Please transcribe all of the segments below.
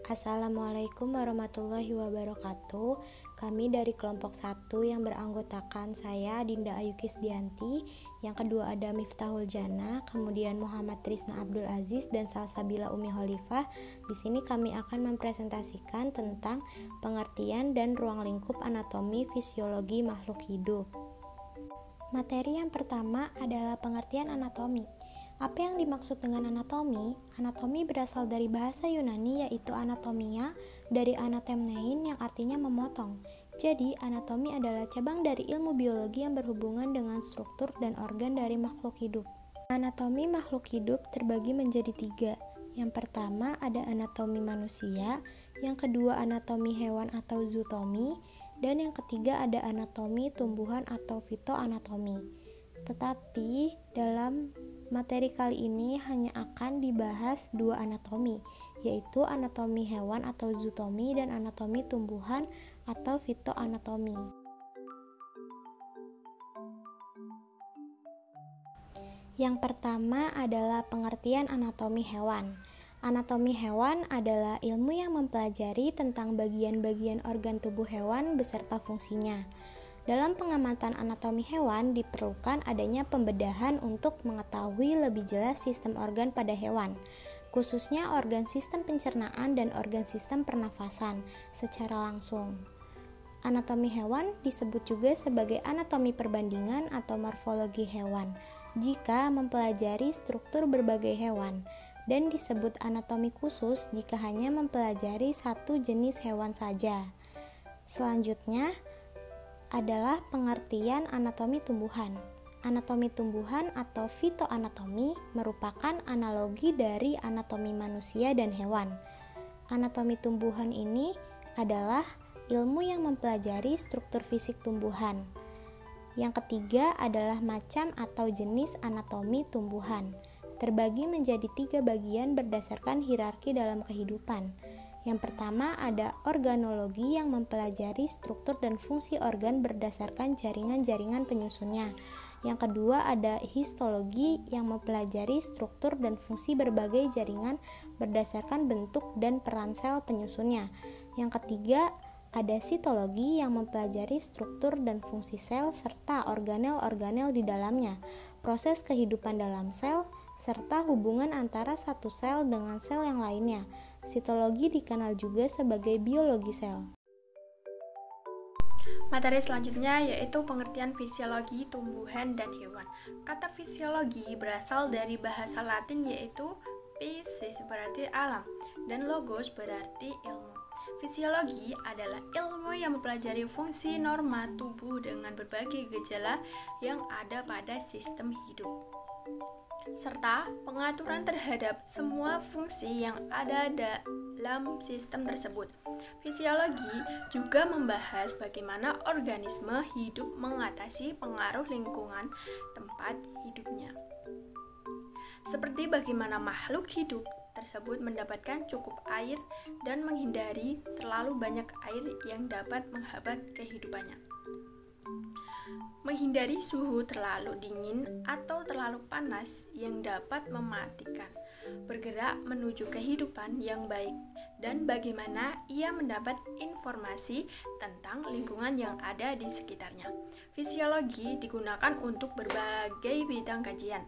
Assalamualaikum warahmatullahi wabarakatuh. Kami dari kelompok 1 yang beranggotakan saya Dinda Ayu Kisdianti, yang kedua ada Miftahul Jana, kemudian Muhammad Trisna Abdul Aziz dan Salsabila Umi Khalifah. Di sini kami akan mempresentasikan tentang pengertian dan ruang lingkup anatomi fisiologi makhluk hidup. Materi yang pertama adalah pengertian anatomi. Apa yang dimaksud dengan anatomi? Anatomi berasal dari bahasa Yunani yaitu anatomia, dari anatemnein yang artinya memotong. Jadi, anatomi adalah cabang dari ilmu biologi yang berhubungan dengan struktur dan organ dari makhluk hidup. Anatomi makhluk hidup terbagi menjadi 3. Yang pertama ada anatomi manusia, yang kedua anatomi hewan atau zootomi, dan yang ketiga ada anatomi tumbuhan atau fitoanatomi. Tetapi dalam materi kali ini hanya akan dibahas 2 anatomi, yaitu anatomi hewan atau zootomi dan anatomi tumbuhan atau fitoanatomi. Yang pertama adalah pengertian anatomi hewan. Anatomi hewan adalah ilmu yang mempelajari tentang bagian-bagian organ tubuh hewan beserta fungsinya. Dalam pengamatan anatomi hewan diperlukan adanya pembedahan untuk mengetahui lebih jelas sistem organ pada hewan, khususnya organ sistem pencernaan dan organ sistem pernafasan secara langsung. Anatomi hewan disebut juga sebagai anatomi perbandingan atau morfologi hewan jika mempelajari struktur berbagai hewan, dan disebut anatomi khusus jika hanya mempelajari satu jenis hewan saja. Selanjutnya adalah pengertian anatomi tumbuhan. Anatomi tumbuhan atau fitoanatomi merupakan analogi dari anatomi manusia dan hewan. Anatomi tumbuhan ini adalah ilmu yang mempelajari struktur fisik tumbuhan. Yang ketiga adalah macam atau jenis anatomi tumbuhan. Terbagi menjadi 3 bagian berdasarkan hierarki dalam kehidupan. Yang pertama ada organologi yang mempelajari struktur dan fungsi organ berdasarkan jaringan-jaringan penyusunnya. Yang kedua ada histologi yang mempelajari struktur dan fungsi berbagai jaringan berdasarkan bentuk dan peran sel penyusunnya. Yang ketiga ada sitologi yang mempelajari struktur dan fungsi sel serta organel-organel di dalamnya, proses kehidupan dalam sel, serta hubungan antara satu sel dengan sel yang lainnya. Sitologi dikenal juga sebagai biologi sel. Materi selanjutnya yaitu pengertian fisiologi tumbuhan dan hewan. Kata fisiologi berasal dari bahasa Latin yaitu physis berarti alam dan logos berarti ilmu. Fisiologi adalah ilmu yang mempelajari fungsi norma tubuh dengan berbagai gejala yang ada pada sistem hidup, serta pengaturan terhadap semua fungsi yang ada dalam sistem tersebut. Fisiologi juga membahas bagaimana organisme hidup mengatasi pengaruh lingkungan tempat hidupnya, seperti bagaimana makhluk hidup tersebut mendapatkan cukup air dan menghindari terlalu banyak air yang dapat menghambat kehidupannya, menghindari suhu terlalu dingin atau terlalu panas yang dapat mematikan, bergerak menuju kehidupan yang baik, dan bagaimana ia mendapat informasi tentang lingkungan yang ada di sekitarnya. Fisiologi digunakan untuk berbagai bidang kajian,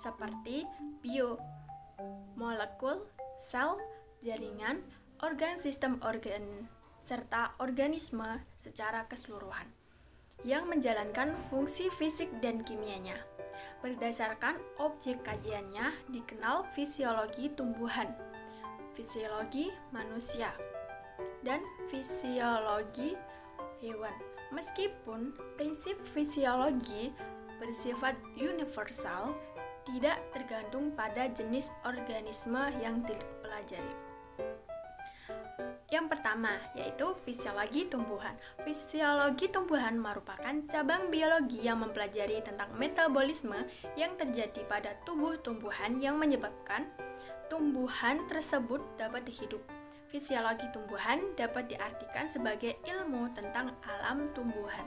seperti molekul, sel, jaringan, organ sistem organ, serta organisme secara keseluruhan, yang menjalankan fungsi fisik dan kimianya. Berdasarkan objek kajiannya dikenal fisiologi tumbuhan, fisiologi manusia, dan fisiologi hewan. Meskipun prinsip fisiologi bersifat universal, tidak tergantung pada jenis organisme yang dipelajari. Yang pertama yaitu fisiologi tumbuhan. Fisiologi tumbuhan merupakan cabang biologi yang mempelajari tentang metabolisme yang terjadi pada tubuh tumbuhan yang menyebabkan tumbuhan tersebut dapat hidup. Fisiologi tumbuhan dapat diartikan sebagai ilmu tentang alam tumbuhan.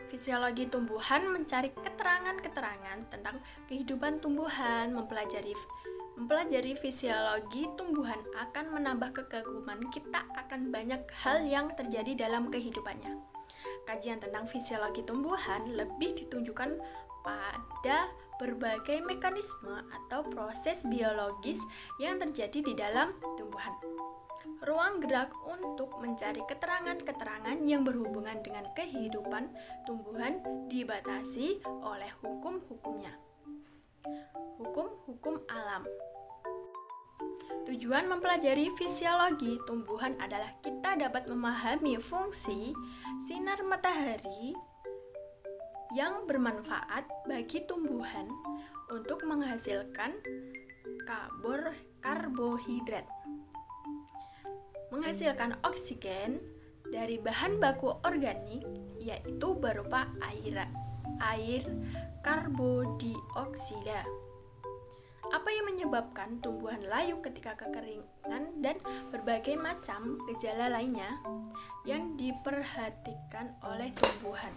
Fisiologi tumbuhan mencari keterangan-keterangan tentang kehidupan tumbuhan, mempelajari Mempelajari fisiologi tumbuhan akan menambah kekaguman kita akan banyak hal yang terjadi dalam kehidupannya. Kajian tentang fisiologi tumbuhan lebih ditunjukkan pada berbagai mekanisme atau proses biologis yang terjadi di dalam tumbuhan. Ruang gerak untuk mencari keterangan-keterangan yang berhubungan dengan kehidupan tumbuhan dibatasi oleh hukum-hukumnya. Hukum-hukum alam. Tujuan mempelajari fisiologi tumbuhan adalah kita dapat memahami fungsi sinar matahari yang bermanfaat bagi tumbuhan untuk menghasilkan karbohidrat, menghasilkan oksigen dari bahan baku organik yaitu berupa air karbodioksida. Apa yang menyebabkan tumbuhan layu ketika kekeringan dan berbagai macam gejala lainnya yang diperhatikan oleh tumbuhan.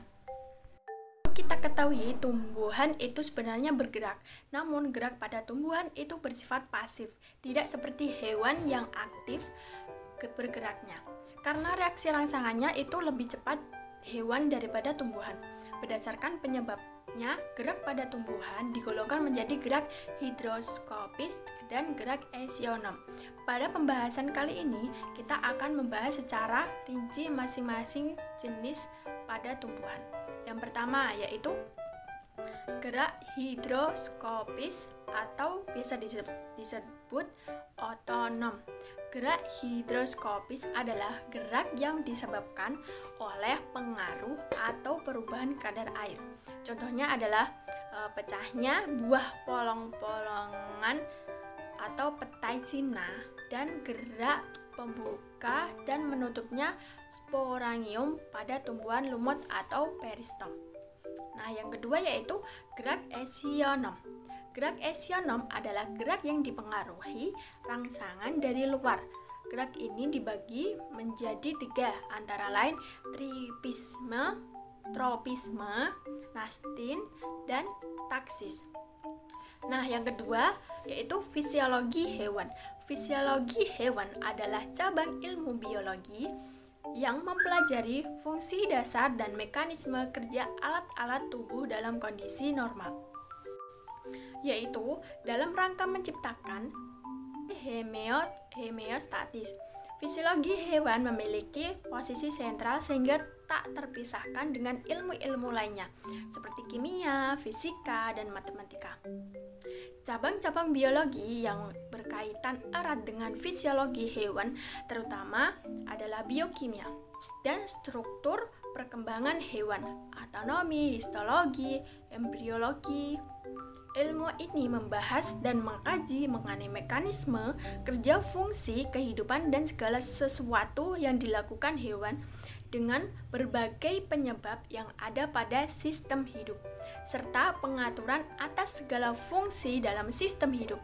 Kita ketahui tumbuhan itu sebenarnya bergerak, namun gerak pada tumbuhan itu bersifat pasif, tidak seperti hewan yang aktif bergeraknya. Karena reaksi rangsangannya itu lebih cepat hewan daripada tumbuhan. Berdasarkan penyebabnya, gerak pada tumbuhan digolongkan menjadi gerak hidroskopis dan gerak esionom. Pada pembahasan kali ini, kita akan membahas secara rinci masing-masing jenis pada tumbuhan. Yang pertama yaitu gerak hidroskopis atau biasa disebut otonom. Gerak hidroskopis adalah gerak yang disebabkan oleh pengaruh atau perubahan kadar air. Contohnya adalah pecahnya buah polong-polongan atau petai Cina dan gerak pembuka dan menutupnya sporangium pada tumbuhan lumut atau peristom. Nah, yang kedua yaitu gerak esionom. Gerak esionom adalah gerak yang dipengaruhi rangsangan dari luar. Gerak ini dibagi menjadi 3, antara lain tripisme, tropisme, nastin, dan taksis. Nah, yang kedua yaitu fisiologi hewan. Fisiologi hewan adalah cabang ilmu biologi yang mempelajari fungsi dasar dan mekanisme kerja alat-alat tubuh dalam kondisi normal, yaitu dalam rangka menciptakan homeostatis. Fisiologi hewan memiliki posisi sentral sehingga tak terpisahkan dengan ilmu-ilmu lainnya seperti kimia, fisika, dan matematika. Cabang-cabang biologi yang berkaitan erat dengan fisiologi hewan terutama adalah biokimia dan struktur perkembangan hewan, anatomi, histologi, embriologi. Ilmu ini membahas dan mengkaji mengenai mekanisme, kerja fungsi, kehidupan, dan segala sesuatu yang dilakukan hewan dengan berbagai penyebab yang ada pada sistem hidup, serta pengaturan atas segala fungsi dalam sistem hidup.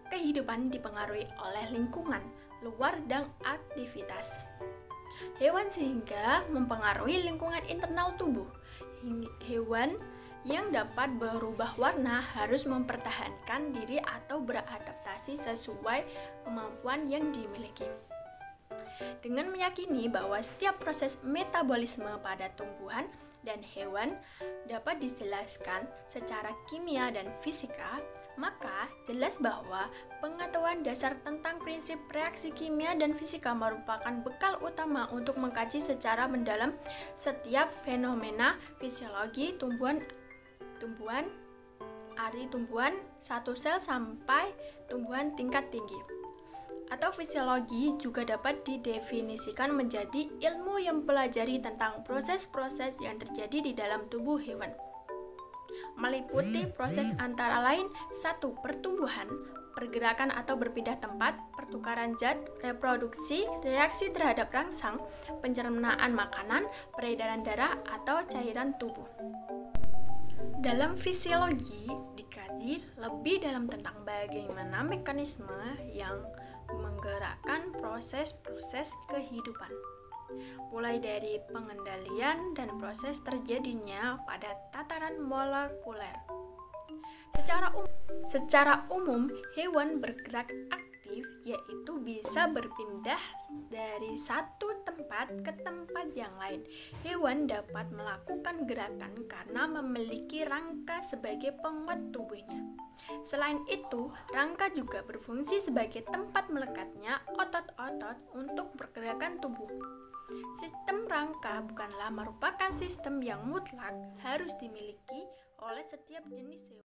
Kehidupan dipengaruhi oleh lingkungan, luar, dan aktivitas hewan sehingga mempengaruhi lingkungan internal tubuh. Hewan yang dapat berubah warna harus mempertahankan diri atau beradaptasi sesuai kemampuan yang dimiliki. Dengan meyakini bahwa setiap proses metabolisme pada tumbuhan dan hewan dapat dijelaskan secara kimia dan fisika, maka jelas bahwa pengetahuan dasar tentang prinsip reaksi kimia dan fisika merupakan bekal utama untuk mengkaji secara mendalam setiap fenomena fisiologi tumbuhan satu sel sampai tumbuhan tingkat tinggi. Atau fisiologi juga dapat didefinisikan menjadi ilmu yang mempelajari tentang proses-proses yang terjadi di dalam tubuh hewan, meliputi proses antara lain 1. Pertumbuhan, pergerakan atau berpindah tempat, pertukaran zat, reproduksi, reaksi terhadap rangsang, pencernaan makanan, peredaran darah atau cairan tubuh. Dalam fisiologi dikaji lebih dalam tentang bagaimana mekanisme yang menggerakkan proses-proses kehidupan, mulai dari pengendalian dan proses terjadinya pada tataran molekuler, Secara umum, hewan bergerak aktif yaitu bisa berpindah dari satu tempat ke tempat yang lain. Hewan dapat melakukan gerakan karena memiliki rangka sebagai penguat tubuhnya. Selain itu, rangka juga berfungsi sebagai tempat melekatnya otot-otot untuk pergerakan tubuh. Sistem rangka bukanlah merupakan sistem yang mutlak harus dimiliki oleh setiap jenis hewan.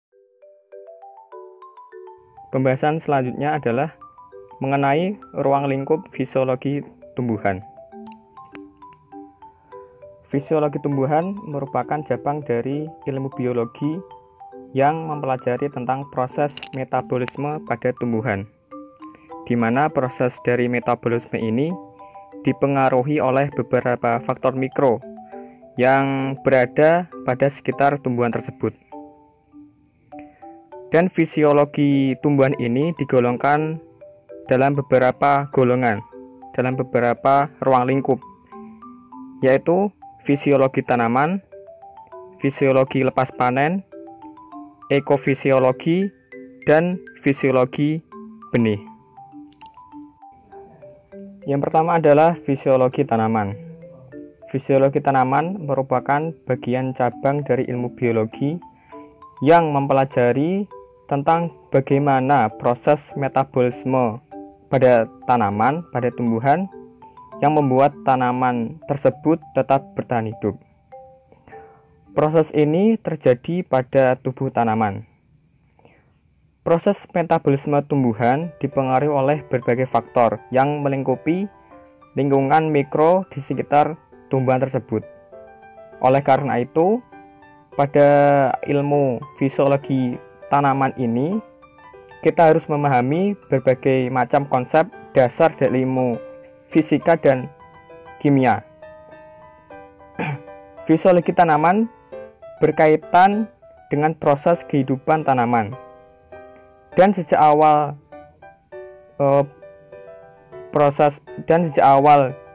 Pembahasan selanjutnya adalah mengenai ruang lingkup fisiologi tumbuhan. Fisiologi tumbuhan merupakan cabang dari ilmu biologi yang mempelajari tentang proses metabolisme pada tumbuhan, di mana proses dari metabolisme ini dipengaruhi oleh beberapa faktor mikro yang berada pada sekitar tumbuhan tersebut. Dan fisiologi tumbuhan ini digolongkan dalam beberapa golongan, dalam beberapa ruang lingkup, yaitu fisiologi tanaman, fisiologi lepas panen, ekofisiologi, dan fisiologi benih. Yang pertama adalah fisiologi tanaman. Fisiologi tanaman merupakan bagian cabang dari ilmu biologi yang mempelajari tentang bagaimana proses metabolisme pada tanaman, pada tumbuhan yang membuat tanaman tersebut tetap bertahan hidup. Proses ini terjadi pada tubuh tanaman. Proses metabolisme tumbuhan dipengaruhi oleh berbagai faktor yang melingkupi lingkungan mikro di sekitar tumbuhan tersebut. Oleh karena itu, pada ilmu fisiologi tanaman ini, kita harus memahami berbagai macam konsep dasar dari ilmu fisika dan kimia. Fisiologi tanaman berkaitan dengan proses kehidupan tanaman. Dan sejak awal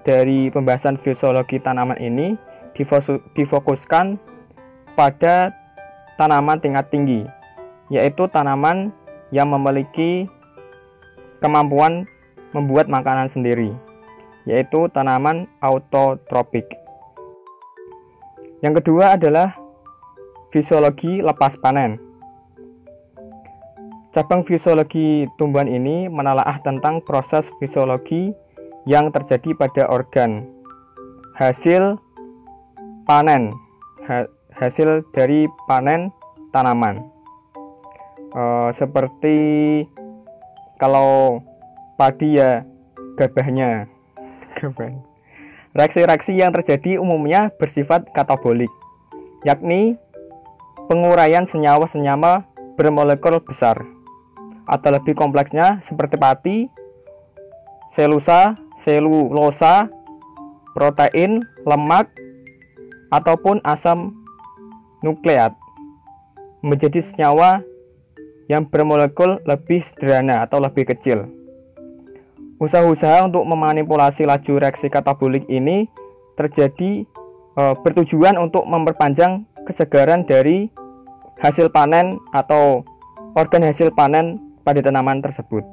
dari pembahasan fisiologi tanaman ini difokuskan pada tanaman tingkat tinggi, yaitu tanaman yang memiliki kemampuan membuat makanan sendiri, yaitu tanaman autotrofik. Yang kedua adalah fisiologi lepas panen. Cabang fisiologi tumbuhan ini menelaah tentang proses fisiologi yang terjadi pada organ hasil panen, hasil dari panen tanaman. Seperti kalau padi ya gabahnya. Reaksi-reaksi yang terjadi umumnya bersifat katabolik, yakni penguraian senyawa-senyawa bermolekul besar, atau lebih kompleksnya seperti pati, selulosa, protein, lemak, ataupun asam nukleat menjadi senyawa yang bermolekul lebih sederhana atau lebih kecil. Usaha-usaha untuk memanipulasi laju reaksi katabolik ini terjadi bertujuan untuk memperpanjang kesegaran dari hasil panen atau organ hasil panen pada tanaman tersebut.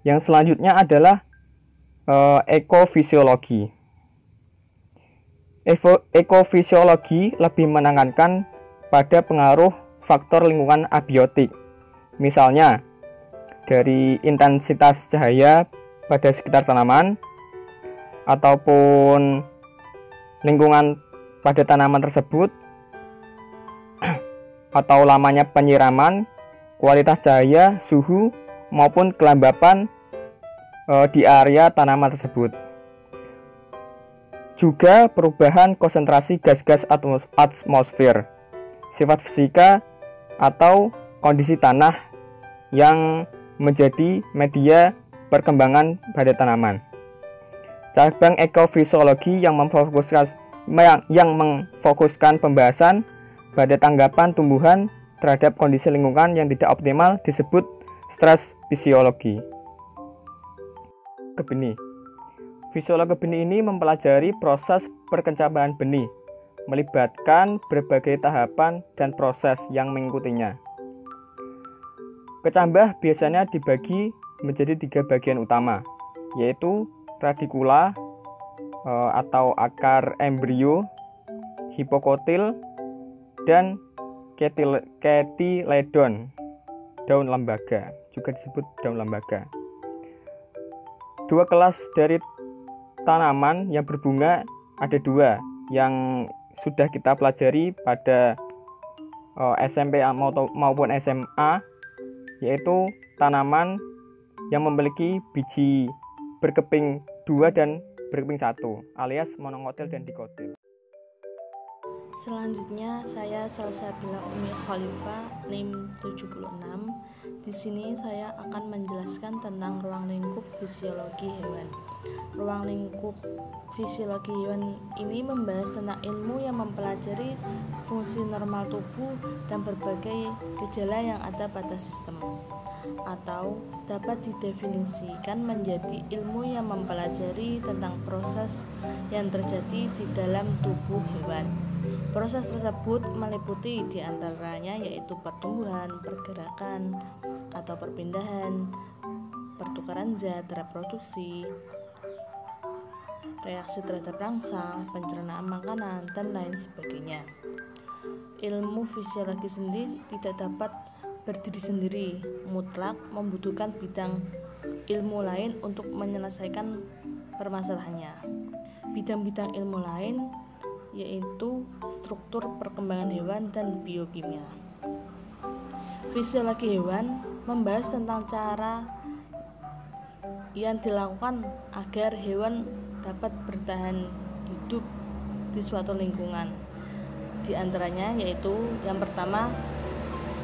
Yang selanjutnya adalah ekofisiologi. Ekofisiologi lebih menekankan pada pengaruh faktor lingkungan abiotik, misalnya dari intensitas cahaya pada sekitar tanaman, ataupun lingkungan pada tanaman tersebut, atau lamanya penyiraman, kualitas cahaya, suhu, maupun kelembapan di area tanaman tersebut. Juga perubahan konsentrasi gas-gas atmosfer, sifat fisika atau kondisi tanah yang menjadi media perkembangan pada tanaman. Cabang ekofisiologi yang memfokuskan pembahasan pada tanggapan tumbuhan terhadap kondisi lingkungan yang tidak optimal disebut stres fisiologi. Benih. Fisiologi benih ini mempelajari proses perkecambahan benih melibatkan berbagai tahapan dan proses yang mengikutinya. Kecambah biasanya dibagi menjadi 3 bagian utama, yaitu radikula atau akar embrio, hipokotil, dan ketiledon, daun lembaga, juga disebut daun lembaga. 2 kelas dari tanaman yang berbunga ada 2 yang sudah kita pelajari pada SMP maupun SMA, yaitu tanaman yang memiliki biji berkeping 2 dan berkeping 1 alias monokotil dan dikotil. Selanjutnya saya Salsabila Umi Khalifah NIM 76. Di sini saya akan menjelaskan tentang ruang lingkup fisiologi hewan. Ruang lingkup fisiologi hewan ini membahas tentang ilmu yang mempelajari fungsi normal tubuh dan berbagai gejala yang ada pada sistem, atau dapat didefinisikan menjadi ilmu yang mempelajari tentang proses yang terjadi di dalam tubuh hewan. Proses tersebut meliputi diantaranya yaitu pertumbuhan, pergerakan atau perpindahan, pertukaran zat, reproduksi, reaksi terhadap rangsang, pencernaan makanan, dan lain sebagainya. Ilmu fisiologi sendiri tidak dapat berdiri sendiri, mutlak membutuhkan bidang ilmu lain untuk menyelesaikan permasalahannya. Bidang-bidang ilmu lain yaitu struktur perkembangan hewan dan biokimia. Fisiologi hewan membahas tentang cara yang dilakukan agar hewan dapat bertahan hidup di suatu lingkungan. Di antaranya yaitu yang pertama,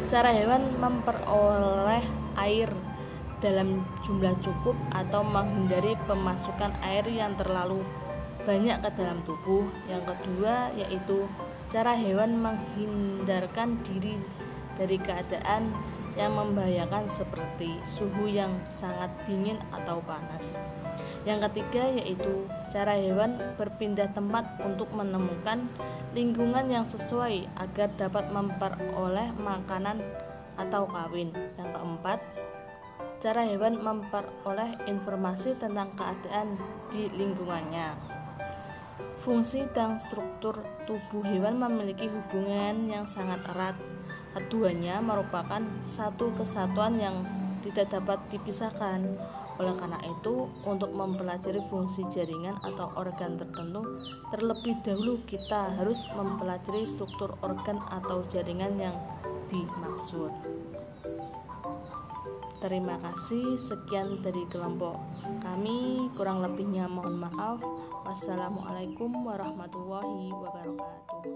cara hewan memperoleh air dalam jumlah cukup atau menghindari pemasukan air yang terlalu banyak ke dalam tubuh. Yang kedua yaitu cara hewan menghindarkan diri dari keadaan yang membahayakan seperti suhu yang sangat dingin atau panas. Yang ketiga yaitu cara hewan berpindah tempat untuk menemukan lingkungan yang sesuai agar dapat memperoleh makanan atau kawin. Yang keempat, cara hewan memperoleh informasi tentang keadaan di lingkungannya. Fungsi dan struktur tubuh hewan memiliki hubungan yang sangat erat. Keduanya merupakan satu kesatuan yang tidak dapat dipisahkan. Oleh karena itu, untuk mempelajari fungsi jaringan atau organ tertentu, terlebih dahulu kita harus mempelajari struktur organ atau jaringan yang dimaksud. Terima kasih, sekian dari kelompok kami, kurang lebihnya mohon maaf. Wassalamualaikum warahmatullahi wabarakatuh.